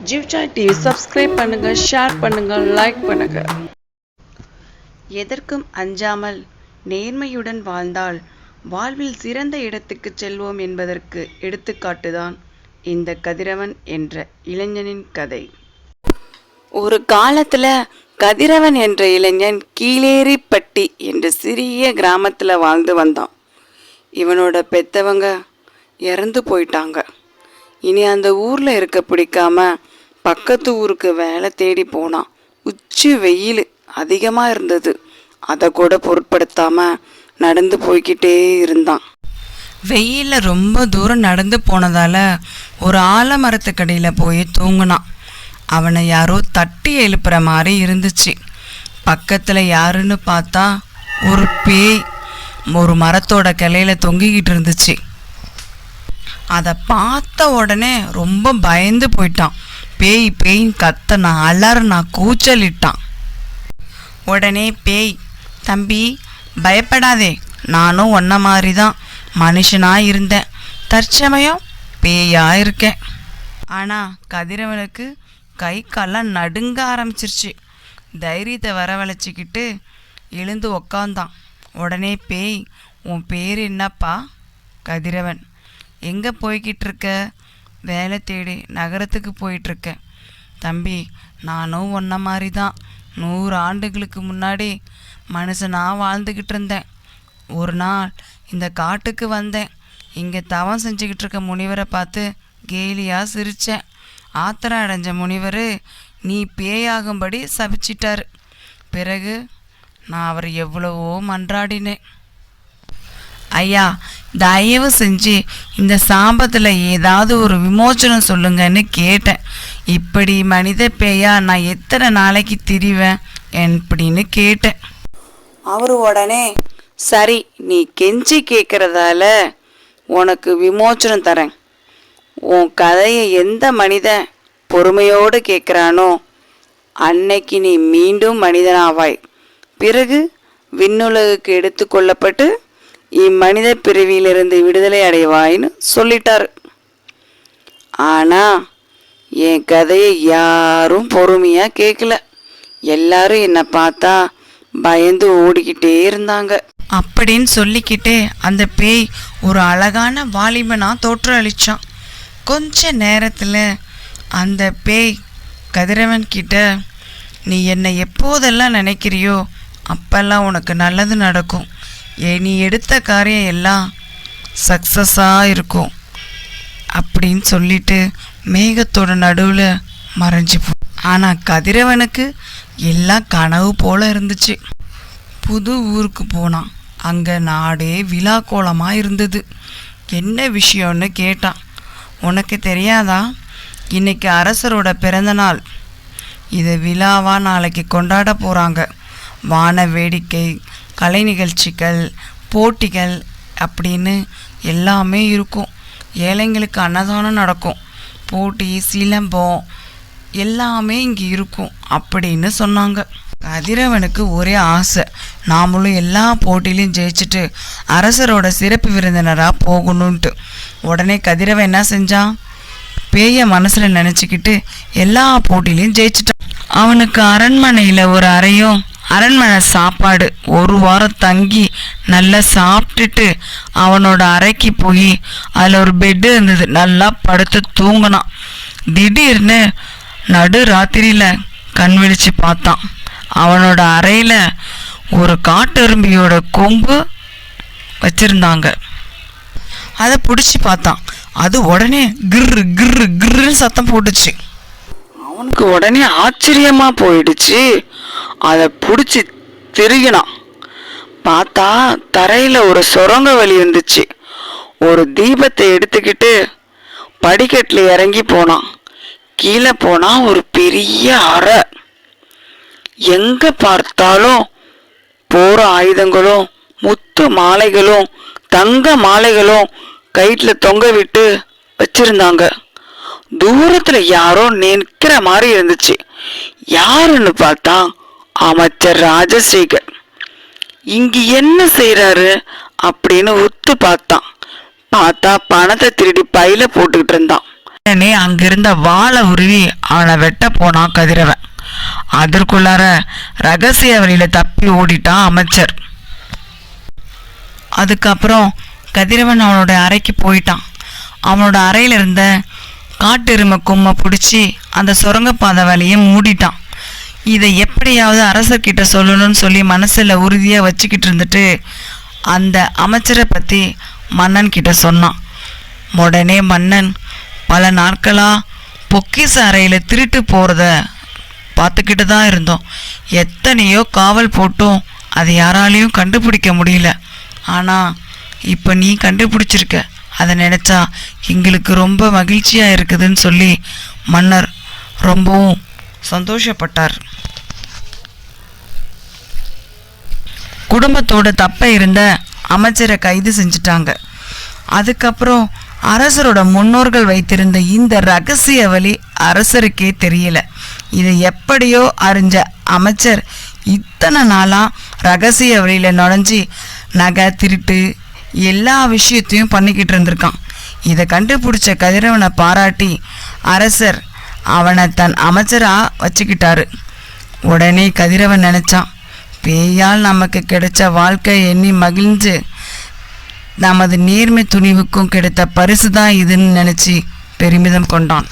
ஜிவ்சாய் TV subscribe பண்ணுங்க, share பண்ணுங்க, like பண்ணுங்க. எதற்கும் அஞ்சாமல் நேர்மையுடன் வாழ்ந்தால் வாழ்வில் சிறந்த இடத்துக்கு செல்வோம் என்பதற்கு எடுத்துக்காட்டுதான் இந்த கதிரவன் என்ற இளைஞனின் கதை. ஒரு காலத்துல கதிரவன் என்ற இளைஞன் கீழேரிப்பட்டி என்ற சிறிய கிராமத்துல வாழ்ந்து வந்தான். இவனோட பெத்தவங்க இறந்து போயிட்டாங்க. இனி அந்த ஊர்ல இருக்க பிடிக்காம பக்கத்து ஊருக்கு வேலை தேடி போனான். உச்சி வெயில் அதிகமா இருந்தது. அதை கூட பொருட்படுத்தாம நடந்து போய்கிட்டே இருந்தான். வெயில்ல ரொம்ப தூரம் நடந்து போனதால ஒரு ஆலமரத்துக்கடியில் போய் தூங்கினான். அவனை யாரோ தட்டி எழுப்புற மாதிரி இருந்துச்சு. பக்கத்துல யாருன்னு பார்த்தா ஒரு பேய் ஒரு மரத்தோட கிளையில தொங்கிக்கிட்டு இருந்துச்சு. அதை பார்த்த உடனே ரொம்ப பயந்து போயிட்டான். பேய் பேயின் கத்தனா அலறனா கூச்சலிட்டான். உடனே பேய், தம்பி பயப்படாதே, நானும் ஒன்ன மாதிரி தான் மனுஷனா இருந்தேன், தற்சமயம் பேயா இருக்கேன். ஆனால் கதிரவனுக்கு கை கால்லாம் நடுங்க ஆரம்பிச்சிருச்சு. தைரியத்தை வரவழைச்சிக்கிட்டு எழுந்து உக்காந்தான். உடனே பேய், உன் பேர் என்னப்பா? கதிரவன். எங்கே போய்கிட்டு இருக்க? வேலை தேடி நகரத்துக்கு போயிட்டுருக்கேன். தம்பி, நானும் ஒன்ன மாதிரி தான் 100 ஆண்டுகளுக்கு முன்னாடி மனுஷனாக வாழ்ந்துக்கிட்டு இருந்தேன். ஒரு நாள் இந்த காட்டுக்கு வந்தேன். இங்கே தவம் செஞ்சுக்கிட்டு இருக்க முனிவரை பார்த்து கேலியாக சிரித்தேன். ஆத்திரம் அடைஞ்ச முனிவர் நீ பேயாகும்படி சபிச்சிட்டாரு. பிறகு நான் அவர் எவ்வளவோ மன்றாடினேன். ஐயா, தயவு செஞ்சு இந்த சாபத்தில் ஏதாவது ஒரு விமோச்சனம் சொல்லுங்கன்னு கேட்டேன். இப்படி மனித பேயா நான் எத்தனை நாளைக்கு திரிவேன் அப்படின்னு கேட்டேன். அவர் உடனே, சரி, நீ கெஞ்சி கேட்குறதால உனக்கு விமோச்சனம் தரேன். உன் கதையை எந்த மனிதன் பொறுமையோடு கேட்குறானோ அன்னைக்கு நீ மீண்டும் மனிதனாவாய். பிறகு விண்ணுலகுக்கு எடுத்து கொள்ளப்பட்டு இம்மனித பிறவியிலிருந்து விடுதலை அடைவாயின்னு சொல்லிட்டாரு. ஆனா என் கதையை யாரும் பொறுமையா கேட்கல. எல்லாரும் என்னை பார்த்தா பயந்து ஓடிக்கிட்டே இருந்தாங்க. அப்படின்னு சொல்லிக்கிட்டே அந்த பேய் ஒரு அழகான வாலிபனா தோற்றம் அளிச்சான். கொஞ்ச நேரத்துல அந்த பேய் கதிரவன் கிட்ட, நீ என்னை எப்போதெல்லாம் நினைக்கிறியோ அப்பெல்லாம் உனக்கு நல்லது நடக்கும். நீ எடுத்த காரியம் எல்லாம் சக்ஸஸாக இருக்கும் அப்படின்னு சொல்லிட்டு மேகத்தோட நடுவில் மறைஞ்சு போ. ஆனால் கதிரவனுக்கு எல்லாம் கனவு போல இருந்துச்சு. புது ஊருக்கு போனான். அங்கே நாடே விழா கோலமாக இருந்தது. என்ன விஷயம்னு கேட்டான். உனக்கு தெரியாதா, இன்னைக்கு அரசரோட பிறந்த நாள். இதை விழாவாக நாளைக்கு கொண்டாட போகிறாங்க. வான வேடிக்கை, கலை நிகழ்ச்சிகள், போட்டிகள் அப்படின்னு எல்லாமே இருக்கும். ஏழைங்களுக்கு அன்னதானம் நடக்கும். போட்டி, சிலம்பம் எல்லாமே இங்கே இருக்கும் அப்படின்னு சொன்னாங்க. கதிரவனுக்கு ஒரே ஆசை, நாமளும் எல்லா போட்டியிலையும் ஜெயிச்சுட்டு அரசரோட சிறப்பு விருந்தினராக போகணுன்ட்டு. உடனே கதிரவன் என்ன செஞ்சான், பேய மனசில் நினச்சிக்கிட்டு எல்லா போட்டியிலையும் ஜெயிச்சிட்டான். அவனுக்கு அரண்மனையில் ஒரு அறையும் அரண்மனை சாப்பாடு 1 வாரம் தங்கி நல்லா சாப்பிட்டுட்டு அவனோட அறைக்கு போய் அதில் ஒரு பெட்டு இருந்தது. நல்லா படுத்து தூங்கினான். திடீர்னு நடு ராத்திரியில் கண் விழிச்சு பார்த்தான். அவனோட அறையில் ஒரு காட்டெரும்பியோட கொம்பு வச்சிருந்தாங்க. அதை பிடிச்சி பார்த்தான். அது உடனே கிர்ரு கிர்ரு கிர்ருன்னு சத்தம் போட்டுச்சு. அவனுக்கு உடனே ஆச்சரியமா போயிடுச்சு. அதை பிடிச்சி திருகினான். பார்த்தா தரையில ஒரு சுரங்க வழி இருந்துச்சு. ஒரு தீபத்தை எடுத்துக்கிட்டு படிக்கட்டுல இறங்கி போனான். கீழே போனா ஒரு பெரிய அறை. எங்க பார்த்தாலும் போற ஆயுதங்களும் முத்து மாலைகளும் தங்க மாலைகளும் கயிற்றுல தொங்க விட்டு வச்சிருந்தாங்க. தூரத்துல யாரோ நிற்கிற மாதிரி இருந்துச்சு. யாருன்னு பார்த்தா அமைச்சர் ராஜசேகர். இங்க என்ன செய்யறாரு அப்படின்னு உத்து பார்த்தா பணத்தை திருடி பையில போட்டுக்கிட்டு இருந்தான். உடனே அங்கிருந்த வாளை உருவி அவனை வெட்ட போனான் கதிரவன். அதற்குள்ளார ரகசிய வழியில தப்பி ஓடிட்டான் அமைச்சர். அதுக்கப்புறம் கதிரவன் அவனோட அறைக்கு போயிட்டான். அவனோட அறையில இருந்த காட்டெருமை கொம்மை பிடிச்சி அந்த சுரங்கப்பாதை வழியை மூடிட்டான். இதை எப்படியாவது அரசர்கிட்ட சொல்லணும்னு சொல்லி மனசில் உறுதியாக வச்சுக்கிட்டு இருந்துட்டு அந்த அமைச்சரை பற்றி மன்னன் கிட்ட சொன்னான். உடனே மன்னன் பல நாட்களாக பொக்கிச அறையில் திருட்டு போகிறத பார்த்துக்கிட்டு தான் இருந்தோம். எத்தனையோ காவல் போட்டும் அதை யாராலையும் கண்டுபிடிக்க முடியல. ஆனால் இப்போ நீ கண்டுபிடிச்சிருக்க, அதை நினச்சா எங்களுக்கு ரொம்ப மகிழ்ச்சியாக இருக்குதுன்னு சொல்லி மன்னர் ரொம்பவும் சந்தோஷப்பட்டார். குடும்பத்தோட தப்ப இருந்த அமைச்சரை கைது செஞ்சிட்டாங்க. அதுக்கப்புறம் அரசரோட முன்னோர்கள் வைத்திருந்த இந்த ரகசிய வழி அரசருக்கே தெரியல. இதை எப்படியோ அறிஞ்ச அமைச்சர் இத்தனை நாளாக ரகசிய வழியில் நுழைஞ்சி நகை திருட்டு எல்லா விஷயத்தையும் பண்ணிக்கிட்டு இருந்திருக்கான். இதை கண்டுபிடிச்ச கதிரவனை பாராட்டி அரசர் அவனை தன் அமைச்சராக வச்சுக்கிட்டாரு. உடனே கதிரவன் நினச்சான், பேயால் நமக்கு கிடைச்ச வாழ்க்கை எண்ணி மகிழ்ந்து நமது நேர்மை துணிவுக்கும் கிடைத்த பரிசு தான் இதுன்னு நினச்சி பெருமிதம் கொண்டான்.